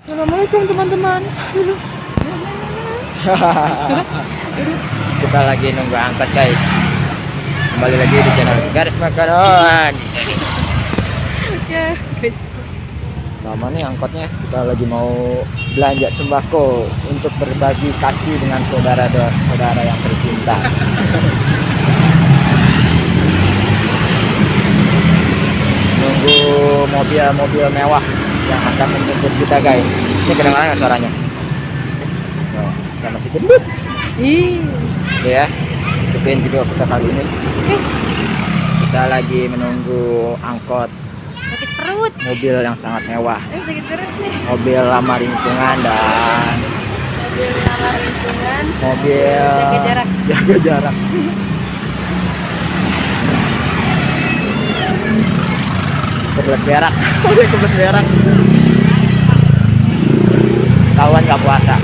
Assalamualaikum teman-teman. Kita lagi nunggu angkot guys. Kembali lagi di channel Garis Makaron. Ya, Lama nih angkotnya. Kita lagi mau belanja sembako untuk berbagi kasih dengan saudara-saudara yang tercinta. Nunggu mobil-mobil mewah yang akan menjemput kita guys. Ini kedengaran nggak suaranya? Oh, sama si gendut. Oke ya, ikutin video kita kali ini. Kita lagi menunggu angkot sakit perut. mobil yang sangat mewah. Sakit perut nih. Mobil ramah lingkungan dan Mobil ramah lingkungan. mobil Jaga jarak. Jaga jarak. Kebelet berak. Udah kebelet berak. Tahuan nggak puasa.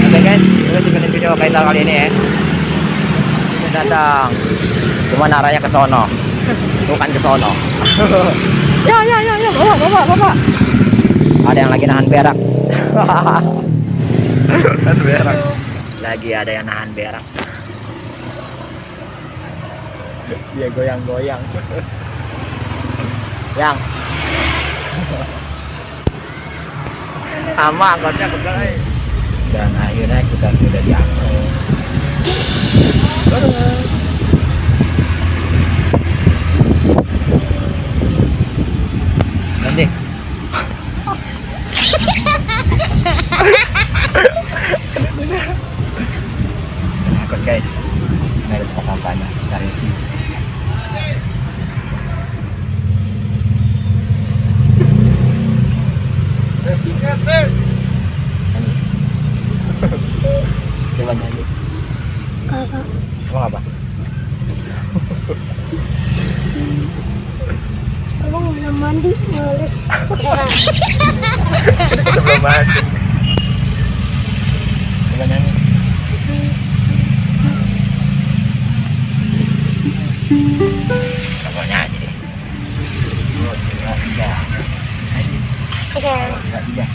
Oke guys, kita ikutin video kita kali ini ya. Ini datang. Cuman arahnya ke sono. Bukan ke sono. Ya, bawa. Ada yang lagi nahan berak. Nahan berak. Lagi ada yang nahan berak. Dia goyang-goyang. Yang sama angkotnya betul. Dan akhirnya kita sudah diangkut. Nanti angkut guys. Ini ada tempat sampahnya. Cari. Coba nyanyi. Kakak. Emang apa? Abang belum mandi, males. Kita belum mandi. Coba nyanyi. Coba nyanyi deh. Tiga.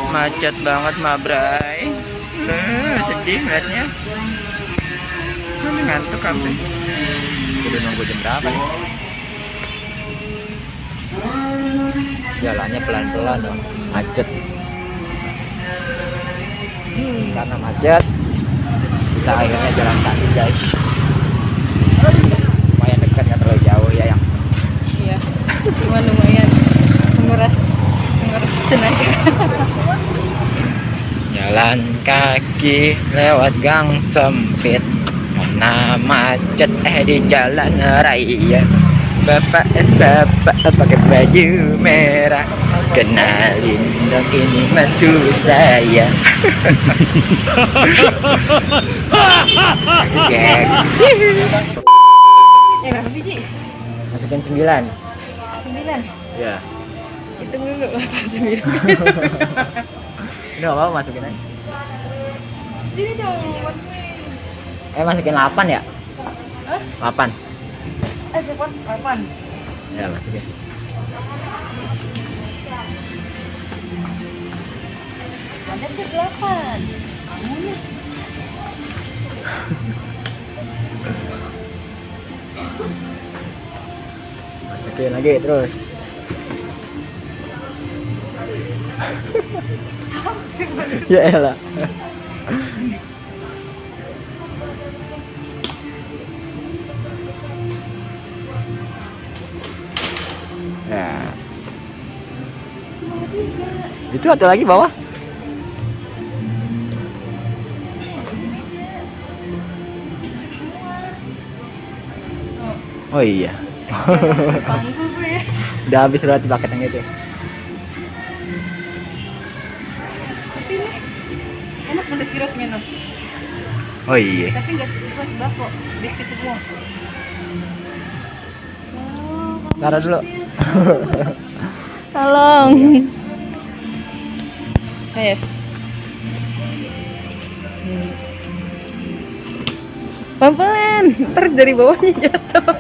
Macet banget Mabrai. Sedih liatnya. Ngantuk sampai. Udah nunggu jam berapa nih? Jalannya pelan-pelan dong. Macet. Karena macet, kita akhirnya jalan kaki guys. Lumayan dekat, nggak terlalu jauh ya yang. Iya. Cuma lumayan menguras 500 tenaga. Jalan kaki lewat gang sempit, mana macet di jalan raya. Bapak pakai baju merah, kenalin dong ini mantu saya. Jack. Berapa biji? Masukin 9. 9. Ya. Hitung dulu 8 9. Ini apa masukin aja. Sini dong, bantuin. Masukin 8 ya? Hah? 8. Cepat 8. Ya, masukin. Ada ke 8. Kamu Masukin lagi terus. Ya elah. Ya. Itu ada lagi bawah. Oh iya. panggul gue ya. Udah habis berarti paket yang itu. Tapi ini enak ada sirupnya noh. Oh iya. Tapi nggak sebako, biskuit semua. Taruh dulu. Tolong. Ayo. Pelan-pelan, ntar dari bawahnya jatuh.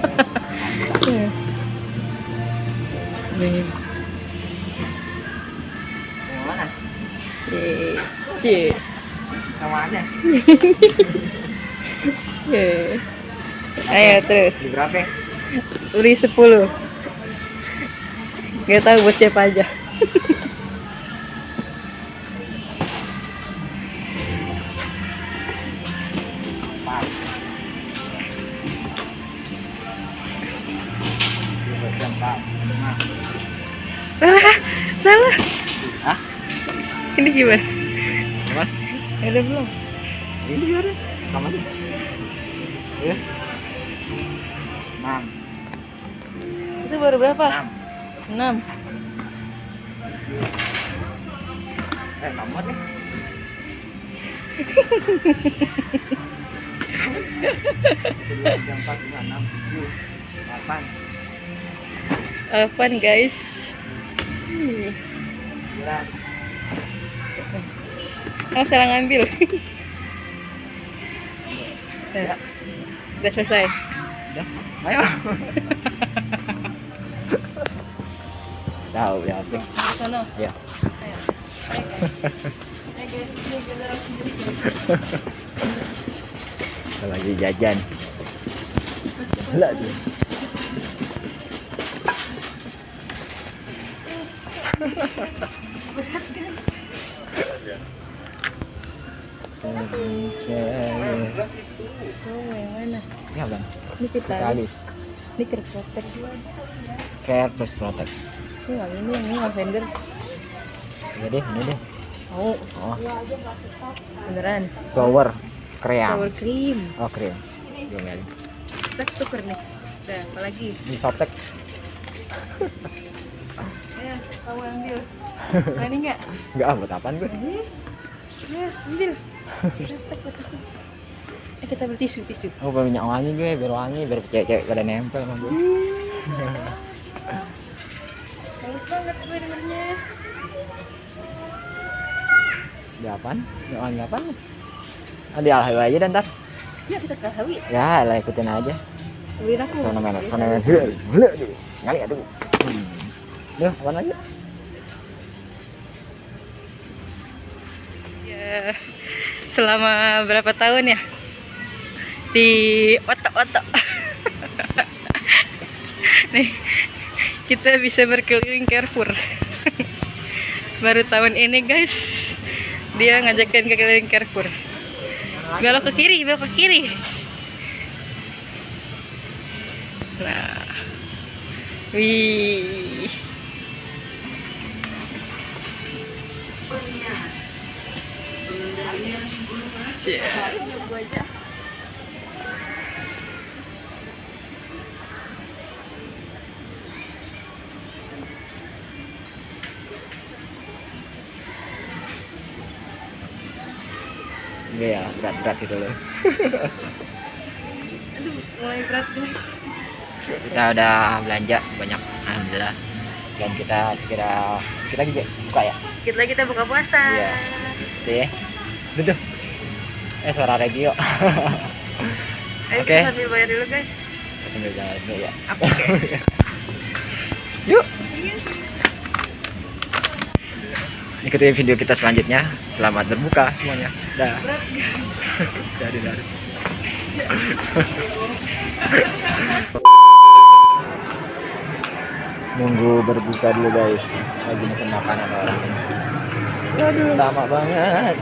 Yang mana? Cie. Sama aja. Ayo terus. Di berapa? Uri 10. Gak tahu buat siapa aja. Salah. Hah? Ini gimana? Apa? Ada belum? Ini gimana? Sama aja. Yes. 6. Itu baru berapa? 6. Kamu deh. Yang 4, 5, 6, 7, 8. 8 guys. Kamu salah ngambil. Ya. Udah selesai. Udah. Ayo. Tahu ya, Oke. Sono. Ya. Ayo. Lagi jajan. Lah dia. Berat guys. Oh, yang mana? Ya bang. Ini Vitalis. Ini Care Protect. Care plus protect. Ini yang ini Lavender. Ya deh, ini deh. Oh, Oh, beneran. sour cream. Sour cream. Oh, cream. Gimana? Tek tuker nih. Udah, apa lagi? Ini softtek. Ya, kamu ambil. Berani nggak? Enggak, buat apaan gue? Ya, ambil. Kita beli tisu. Oh, beli minyak wangi gue, biar wangi, biar cewek-cewek pada nempel sama gue. Halus banget gue dengernya. Di apaan? Minyak wangi apaan? Ah, di Alhawi aja dan ntar. Ya, kita ke Hawi. Ya, lah ikutin aja. Beliin aku. Sono men. Hela dulu. Ngali aduh. Duh, apaan lagi? Ya, selama berapa tahun ya? Di otak-otak. Nih, kita bisa berkeliling Carrefour. Baru tahun ini guys, dia ngajakin ke keliling Carrefour. Belok ke kiri. Nah, wih, Cie. Nyoba aja. Enggak ya, berat-berat itu loh. Aduh, mulai berat guys. Kita udah belanja banyak, alhamdulillah. Dan kita segera kita juga buka ya. Kita lagi kita buka puasa. Iya. Tuh ya. Tuh. Suara radio. Ayo Oke. kita sambil bayar dulu guys. Sambil jalan dulu ya. Oke. Yuk. Ikuti video kita selanjutnya. Selamat berbuka semuanya. Dah. Berat guys. Dari. Nunggu berbuka dulu guys. Lagi mesen makanan orang ini. Waduh, lama banget.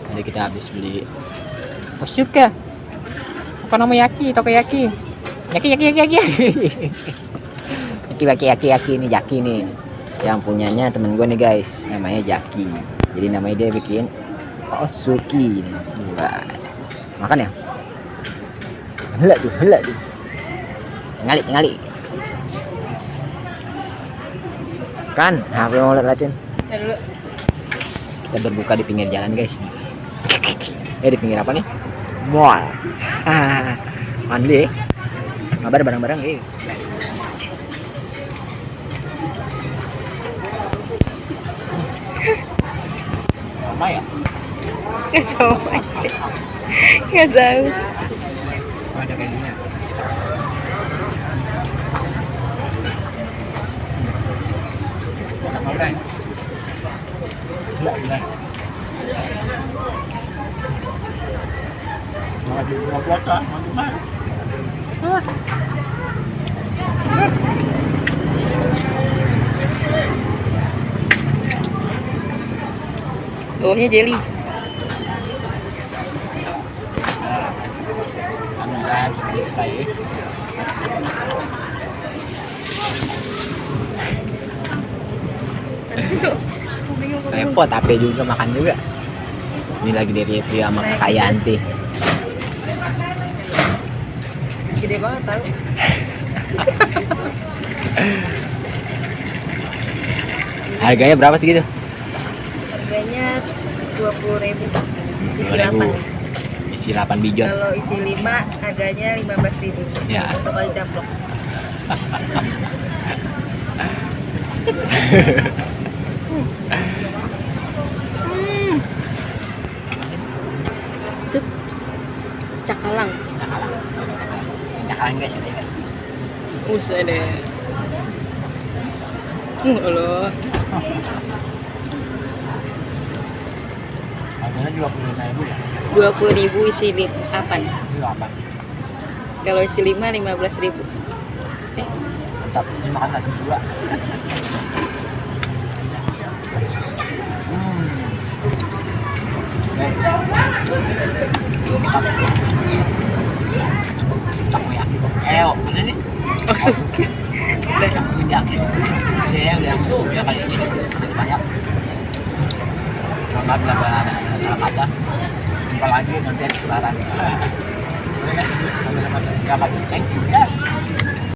Jadi kita habis beli Osuka. Okonomiyaki, takoyaki. Yaki. Yaki ini Jaki nih. Yang punyanya temen gue nih guys, namanya Jaki. Jadi namanya dia bikin Osuki. Wah. Makan ya? Helak tuh. Tinggali. Kan, HP mau liatin. Ya dulu. Kita berbuka di pinggir jalan guys. Di pinggir apa nih? Mall. Mandi. Kabar barang-barang nih. Lama ya? Gak sama aja. Gak tahu. Oh, ada kayak gini. Apa brand? Enggak. Mau puasa, mantap banget. Bawahnya jelly. Amin guys, sekali percaya. Repot, tapi juga makan juga. Ini lagi di review sama Kakak Yanti. Gede banget tau. Harganya berapa sih gitu? Harganya 20.000. Isi 20.000. 8. Isi 8 bijon. Kalau isi 5 harganya 15.000. Ya. Untuk kali caplok. Itu cakalang. Cakalang guys, ini guys. Usah deh. Allah. Harganya 25.000 ya. 20.000 isi 8. Ini apa? Kalau isi 5 15.000. Mantap, ini makan satu dua. Takoyaki. Mana sih? Maksud. Udah. Udah masuk video kali ini. Makasih banyak. Selamat bila salah kata. Jumpa lagi nanti habis lebaran. Oke guys, sampai jumpa. Thank you.